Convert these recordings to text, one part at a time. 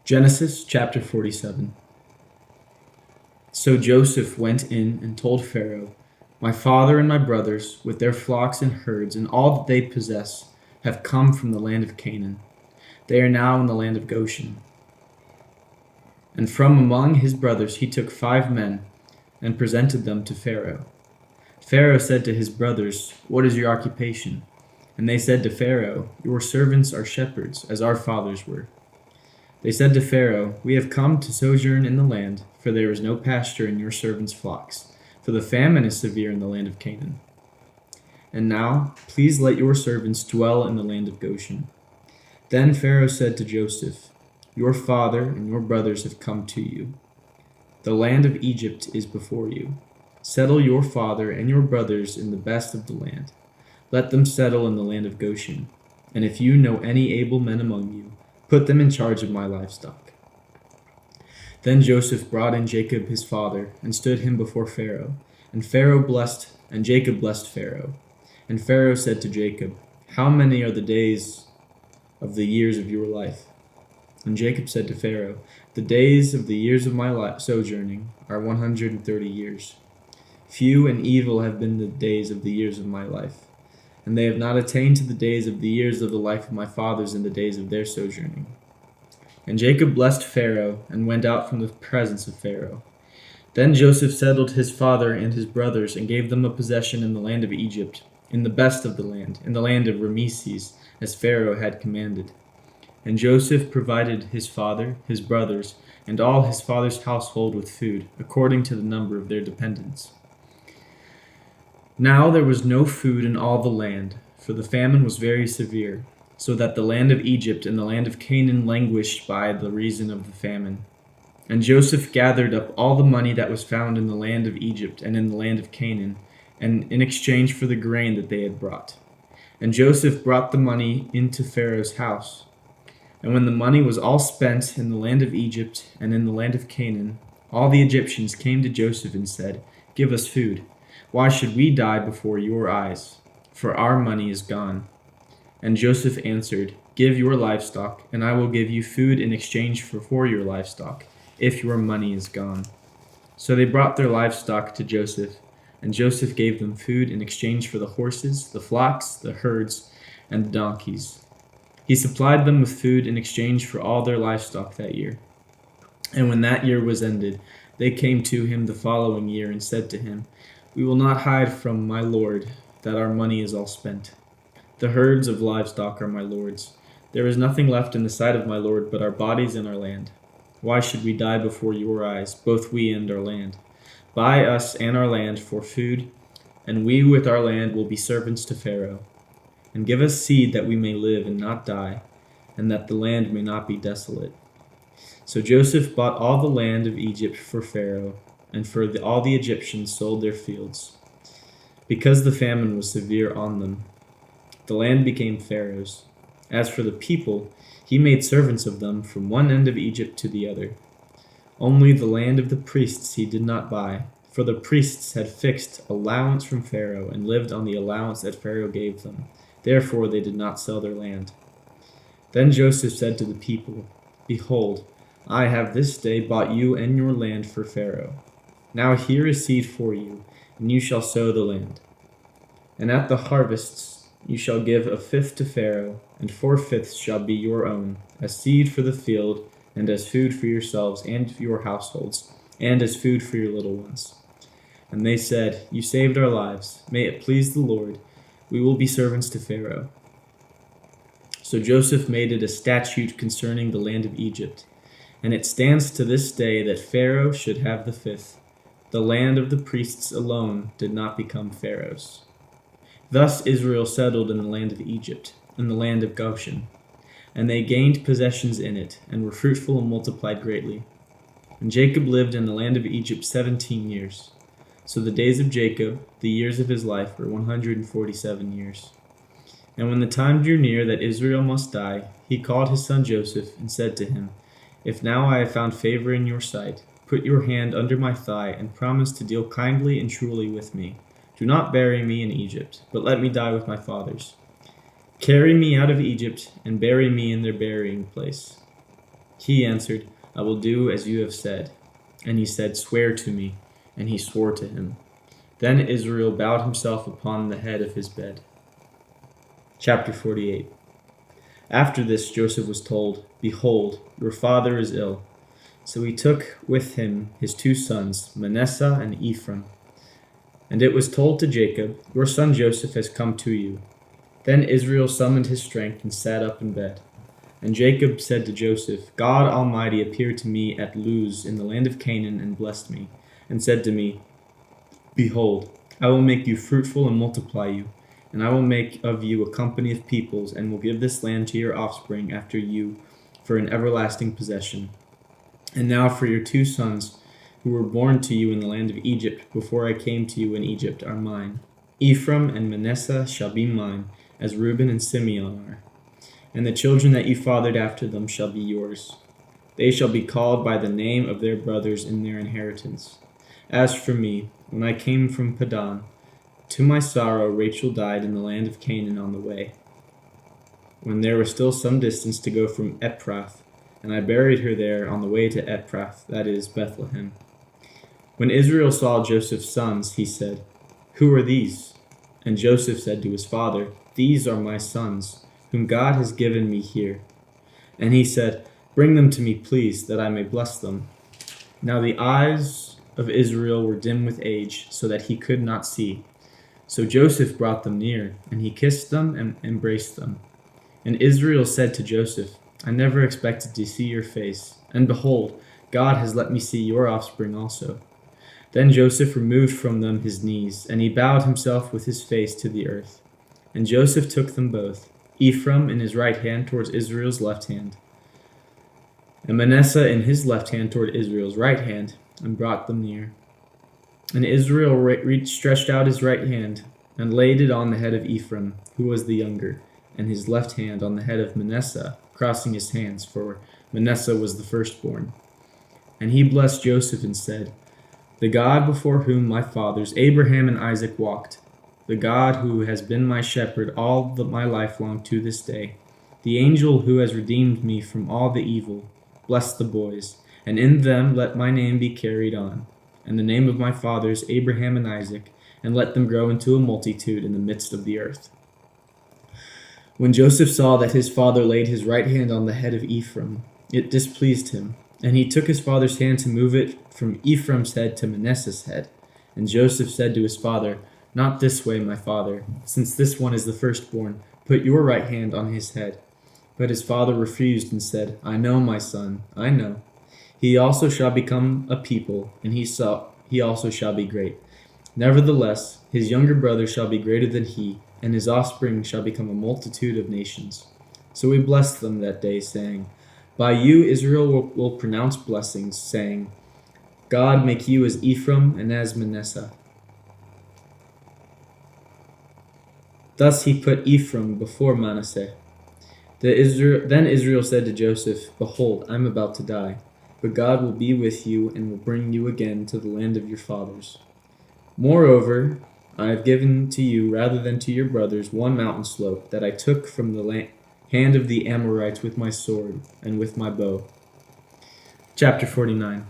Genesis chapter 47. So Joseph went in and told Pharaoh, "My father and my brothers, with their flocks and herds and all that they possess, have come from the land of Canaan. They are now in the land of Goshen." And from among his brothers he took 5 men and presented them to Pharaoh. Pharaoh said to his brothers, "What is your occupation?" And they said to Pharaoh, "Your servants are shepherds, as our fathers were." They said to Pharaoh, "We have come to sojourn in the land, for there is no pasture in your servants' flocks, for the famine is severe in the land of Canaan. And now, please let your servants dwell in the land of Goshen." Then Pharaoh said to Joseph, "Your father and your brothers have come to you. The land of Egypt is before you. Settle your father and your brothers in the best of the land. Let them settle in the land of Goshen. And if you know any able men among you, put them in charge of my livestock." Then Joseph brought in Jacob his father, and stood him before Pharaoh. And Jacob blessed Pharaoh. And Pharaoh said to Jacob, "How many are the days of the years of your life?" And Jacob said to Pharaoh, "The days of the years of my sojourning are 130 years. Few and evil have been the days of the years of my life, and they have not attained to the days of the years of the life of my fathers in the days of their sojourning." And Jacob blessed Pharaoh, and went out from the presence of Pharaoh. Then Joseph settled his father and his brothers, and gave them a possession in the land of Egypt, in the best of the land, in the land of Rameses, as Pharaoh had commanded. And Joseph provided his father, his brothers, and all his father's household with food, according to the number of their dependents. Now there was no food in all the land, for the famine was very severe, so that the land of Egypt and the land of Canaan languished by the reason of the famine. And Joseph gathered up all the money that was found in the land of Egypt and in the land of Canaan, and in exchange for the grain that they had brought. And Joseph brought the money into Pharaoh's house. And when the money was all spent in the land of Egypt and in the land of Canaan, all the Egyptians came to Joseph and said, "Give us food. Why should we die before your eyes? For our money is gone." And Joseph answered, "Give your livestock, and I will give you food in exchange for your livestock, if your money is gone." So they brought their livestock to Joseph, and Joseph gave them food in exchange for the horses, the flocks, the herds, and the donkeys. He supplied them with food in exchange for all their livestock that year. And when that year was ended, they came to him the following year and said to him, "We will not hide from my lord that our money is all spent. The herds of livestock are my lord's. There is nothing left in the sight of my lord but our bodies and our land. Why should we die before your eyes, both we and our land? Buy us and our land for food, and we with our land will be servants to Pharaoh. And give us seed that we may live and not die, and that the land may not be desolate." So Joseph bought all the land of Egypt for Pharaoh, and all the Egyptians sold their fields. Because the famine was severe on them, the land became Pharaoh's. As for the people, he made servants of them from one end of Egypt to the other. Only the land of the priests he did not buy, for the priests had fixed allowance from Pharaoh and lived on the allowance that Pharaoh gave them. Therefore they did not sell their land. Then Joseph said to the people, "Behold, I have this day bought you and your land for Pharaoh. Now here is seed for you, and you shall sow the land. And at the harvests you shall give 1/5 to Pharaoh, and 4/5 shall be your own, as seed for the field, and as food for yourselves and your households, and as food for your little ones." And they said, "You saved our lives. May it please the Lord, we will be servants to Pharaoh." So Joseph made it a statute concerning the land of Egypt, and it stands to this day that Pharaoh should have the 5th. The land of the priests alone did not become Pharaoh's. Thus Israel settled in the land of Egypt, in the land of Goshen, and they gained possessions in it, and were fruitful and multiplied greatly. And Jacob lived in the land of Egypt 17 years. So the days of Jacob, the years of his life, were 147 years. And when the time drew near that Israel must die, he called his son Joseph, and said to him, "If now I have found favor in your sight, put your hand under my thigh, and promise to deal kindly and truly with me. Do not bury me in Egypt, but let me die with my fathers. Carry me out of Egypt, and bury me in their burying place." He answered, I will do as you have said. And he said, Swear to me. And he swore to him. Then Israel bowed himself upon the head of his bed. Chapter 48. After this Joseph was told, Behold, your father is ill. So he took with him his 2 sons, Manasseh and Ephraim. And it was told to Jacob, Your son Joseph has come to you. Then Israel summoned his strength and sat up in bed. And Jacob said to Joseph, God Almighty appeared to me at Luz in the land of Canaan and blessed me, and said to me, Behold, I will make you fruitful and multiply you, and I will make of you a company of peoples, and will give this land to your offspring after you for an everlasting possession. And now for your 2 sons, who were born to you in the land of Egypt before I came to you in Egypt, are mine. Ephraim and Manasseh shall be mine, as Reuben and Simeon are. And the children that you fathered after them shall be yours. They shall be called by the name of their brothers in their inheritance. As for me, when I came from Paddan, to my sorrow Rachel died in the land of Canaan on the way, when there was still some distance to go from Ephrath, and I buried her there on the way to Ephrath, that is, Bethlehem. When Israel saw Joseph's sons, he said, Who are these? And Joseph said to his father, These are my sons, whom God has given me here. And he said, Bring them to me, please, that I may bless them. Now the eyes of Israel were dim with age, so that he could not see. So Joseph brought them near, and he kissed them and embraced them. And Israel said to Joseph, I never expected to see your face, and behold, God has let me see your offspring also. Then Joseph removed from them his knees, and he bowed himself with his face to the earth. And Joseph took them both, Ephraim in his right hand towards Israel's left hand, and Manasseh in his left hand toward Israel's right hand, and brought them near. And Israel stretched out his right hand, and laid it on the head of Ephraim, who was the younger, and his left hand on the head of Manasseh, crossing his hands, for Manasseh was the firstborn. And he blessed Joseph and said, The God before whom my fathers Abraham and Isaac walked, the God who has been my shepherd all my life long to this day, the angel who has redeemed me from all the evil, bless the boys, and in them let my name be carried on, and the name of my fathers Abraham and Isaac, and let them grow into a multitude in the midst of the earth. When Joseph saw that his father laid his right hand on the head of Ephraim, it displeased him, and he took his father's hand to move it from Ephraim's head to Manasseh's head. And Joseph said to his father, Not this way, my father, since this one is the firstborn. Put your right hand on his head. But his father refused and said, I know, my son, I know. He also shall become a people, and he also shall be great. Nevertheless, his younger brother shall be greater than he, and his offspring shall become a multitude of nations. So he blessed them that day, saying, By you Israel will pronounce blessings, saying, God make you as Ephraim and as Manasseh. Thus he put Ephraim before Manasseh. Then Israel said to Joseph, Behold, I am about to die, but God will be with you and will bring you again to the land of your fathers. Moreover, I have given to you, rather than to your brothers, one mountain slope that I took from the hand of the Amorites with my sword and with my bow. Chapter 49.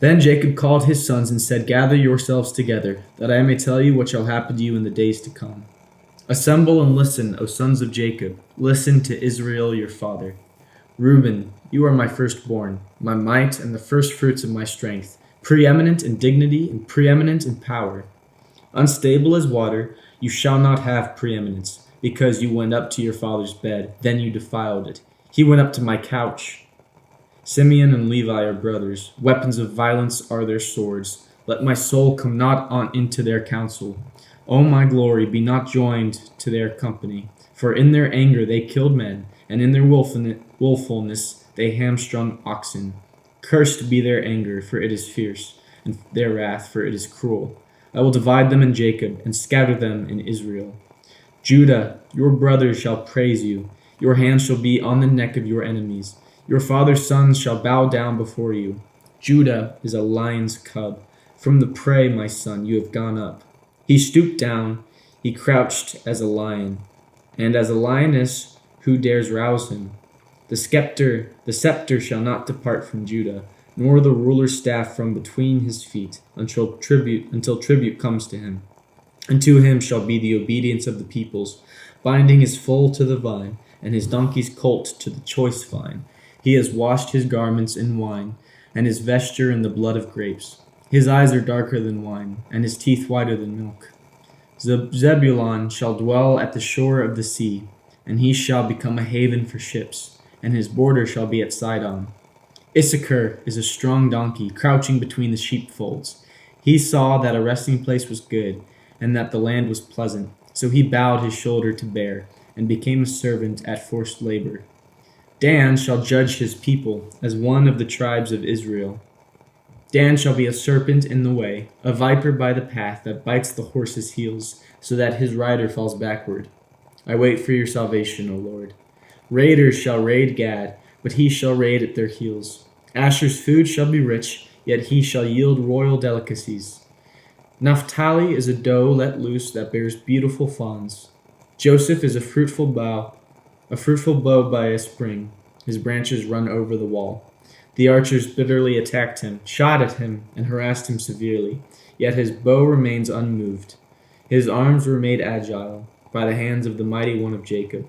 Then Jacob called his sons and said, Gather yourselves together, that I may tell you what shall happen to you in the days to come. Assemble and listen, O sons of Jacob. Listen to Israel your father. Reuben, you are my firstborn, my might and the firstfruits of my strength, preeminent in dignity and preeminent in power. Unstable as water, you shall not have preeminence, because you went up to your father's bed, then you defiled it. He went up to my couch. Simeon and Levi are brothers. Weapons of violence are their swords. Let my soul come not on into their counsel. O my glory, be not joined to their company. For in their anger they killed men, and in their willfulness they hamstrung oxen. Cursed be their anger, for it is fierce, and their wrath, for it is cruel. I will divide them in Jacob, and scatter them in Israel. Judah, your brothers shall praise you. Your hand shall be on the neck of your enemies. Your father's sons shall bow down before you. Judah is a lion's cub. From the prey, my son, you have gone up. He stooped down, he crouched as a lion, and as a lioness, who dares rouse him? The scepter shall not depart from Judah, nor the ruler's staff from between his feet, until tribute comes to him. And to him shall be the obedience of the peoples, binding his foal to the vine, and his donkey's colt to the choice vine. He has washed his garments in wine, and his vesture in the blood of grapes. His eyes are darker than wine, and his teeth whiter than milk. Zebulun shall dwell at the shore of the sea, and he shall become a haven for ships, and his border shall be at Sidon. Issachar is a strong donkey, crouching between the sheepfolds. He saw that a resting place was good, and that the land was pleasant. So he bowed his shoulder to bear, and became a servant at forced labor. Dan shall judge his people as one of the tribes of Israel. Dan shall be a serpent in the way, a viper by the path that bites the horse's heels, so that his rider falls backward. I wait for your salvation, O Lord. Raiders shall raid Gad, but he shall raid at their heels. Asher's food shall be rich, yet he shall yield royal delicacies. Naphtali is a doe let loose that bears beautiful fawns. Joseph is a fruitful bow by a spring. His branches run over the wall. The archers bitterly attacked him, shot at him, and harassed him severely. Yet his bow remains unmoved. His arms were made agile by the hands of the mighty one of Jacob.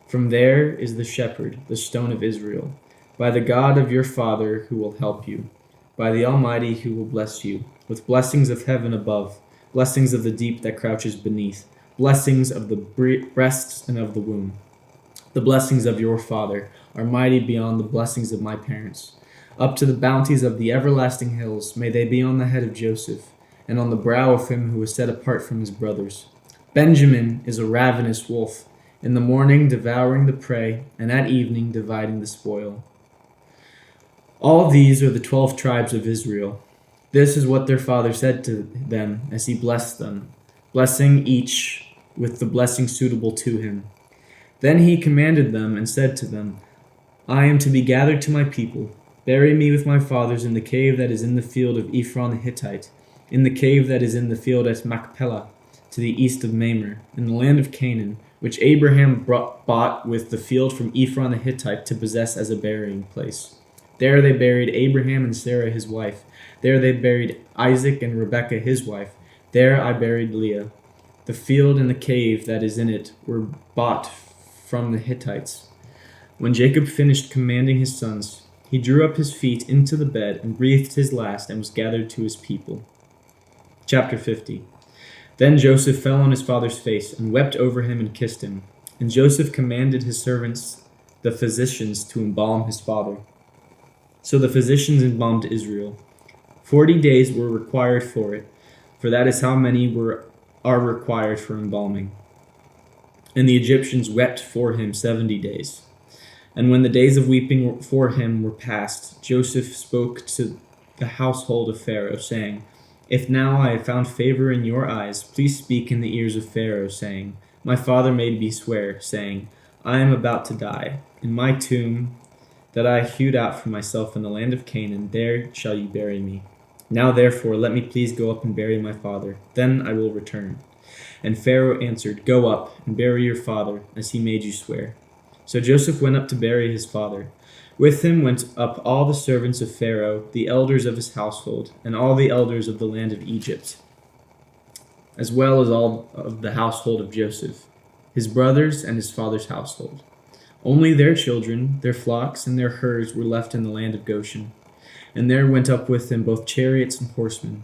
From there is the shepherd, the stone of Israel, by the God of your father who will help you, by the Almighty who will bless you, with blessings of heaven above, blessings of the deep that crouches beneath, blessings of the breasts and of the womb. The blessings of your father are mighty beyond the blessings of my parents. Up to the bounties of the everlasting hills may they be on the head of Joseph, and on the brow of him who was set apart from his brothers. Benjamin is a ravenous wolf, in the morning devouring the prey, and at evening dividing the spoil. All these are the 12 tribes of Israel. This is what their father said to them as he blessed them, blessing each with the blessing suitable to him. Then he commanded them and said to them, I am to be gathered to my people. Bury me with my fathers in the cave that is in the field of Ephron the Hittite, in the cave that is in the field at Machpelah, to the east of Mamre, in the land of Canaan, which Abraham bought with the field from Ephron the Hittite to possess as a burying place. There they buried Abraham and Sarah his wife. There they buried Isaac and Rebekah his wife. There I buried Leah. The field and the cave that is in it were bought from the Hittites. When Jacob finished commanding his sons, he drew up his feet into the bed and breathed his last and was gathered to his people. Chapter 50. Then Joseph fell on his father's face and wept over him and kissed him. And Joseph commanded his servants, the physicians, to embalm his father. So the physicians embalmed Israel. 40 days were required for it, for that is how many are required for embalming. And the Egyptians wept for him 70 days. And when the days of weeping for him were past, Joseph spoke to the household of Pharaoh, saying, If now I have found favor in your eyes, please speak in the ears of Pharaoh, saying, My father made me swear, saying, I am about to die. In my tomb that I hewed out for myself in the land of Canaan, there shall you bury me. Now therefore let me please go up and bury my father, then I will return. And Pharaoh answered, Go up and bury your father, as he made you swear. So Joseph went up to bury his father. With him went up all the servants of Pharaoh, the elders of his household, and all the elders of the land of Egypt, as well as all of the household of Joseph, his brothers and his father's household. Only their children, their flocks, and their herds were left in the land of Goshen. And there went up with him both chariots and horsemen.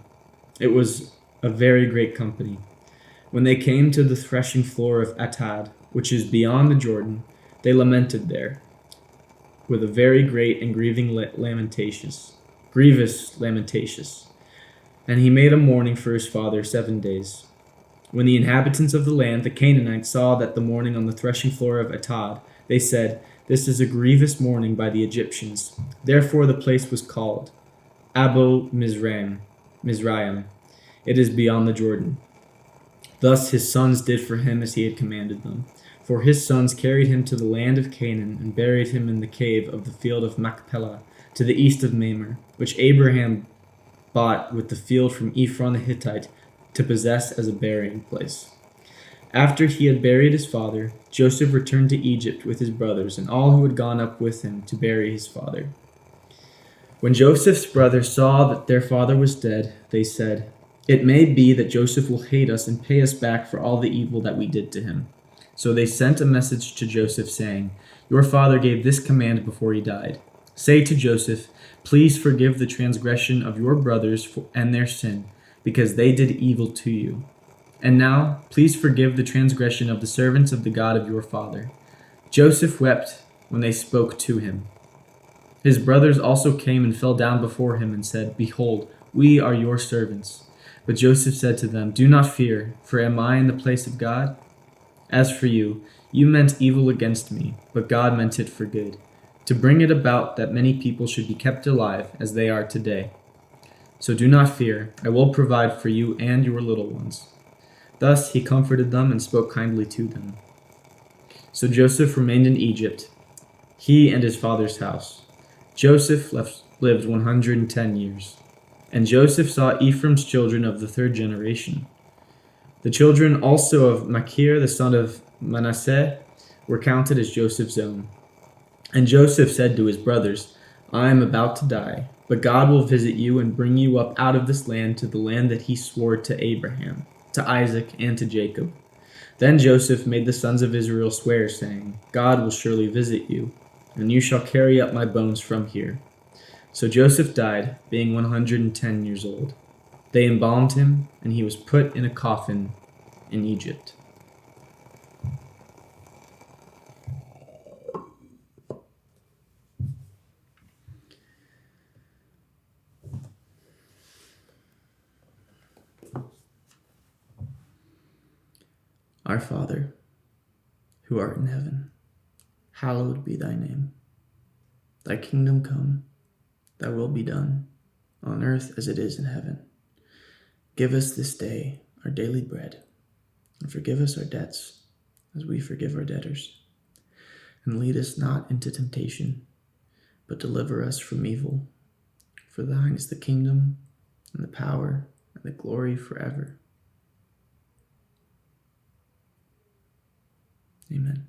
It was a very great company. When they came to the threshing floor of Atad, which is beyond the Jordan, they lamented there, with a very great and grievous lamentation. And he made a mourning for his father 7 days. When the inhabitants of the land, the Canaanites, saw that the mourning on the threshing floor of Atad, they said, This is a grievous mourning by the Egyptians. Therefore the place was called Abel Mizraim. It is beyond the Jordan. Thus his sons did for him as he had commanded them. For his sons carried him to the land of Canaan and buried him in the cave of the field of Machpelah, to the east of Mamre, which Abraham bought with the field from Ephron the Hittite to possess as a burying place. After he had buried his father, Joseph returned to Egypt with his brothers and all who had gone up with him to bury his father. When Joseph's brothers saw that their father was dead, they said, "It may be that Joseph will hate us and pay us back for all the evil that we did to him." So they sent a message to Joseph saying, "Your father gave this command before he died. Say to Joseph, 'Please forgive the transgression of your brothers and their sin, because they did evil to you. And now, please forgive the transgression of the servants of the God of your father.'" Joseph wept when they spoke to him. His brothers also came and fell down before him and said, "Behold, we are your servants." But Joseph said to them, "Do not fear, for am I in the place of God? As for you, you meant evil against me, but God meant it for good, to bring it about that many people should be kept alive as they are today. So do not fear, I will provide for you and your little ones." Thus he comforted them and spoke kindly to them. So Joseph remained in Egypt, he and his father's house. Joseph lived 110 years. And Joseph saw Ephraim's children of the third generation. The children also of Machir, the son of Manasseh, were counted as Joseph's own. And Joseph said to his brothers, "I am about to die, but God will visit you and bring you up out of this land to the land that he swore to Abraham, to Isaac, and to Jacob." Then Joseph made the sons of Israel swear, saying, "God will surely visit you, and you shall carry up my bones from here." So Joseph died, being 110 years old. They embalmed him, and he was put in a coffin in Egypt. Our Father, who art in heaven, hallowed be thy name. Thy kingdom come, thy will be done, on earth as it is in heaven. Give us this day our daily bread, and forgive us our debts, as we forgive our debtors. And lead us not into temptation, but deliver us from evil. For thine is the kingdom, and the power, and the glory forever. Amen.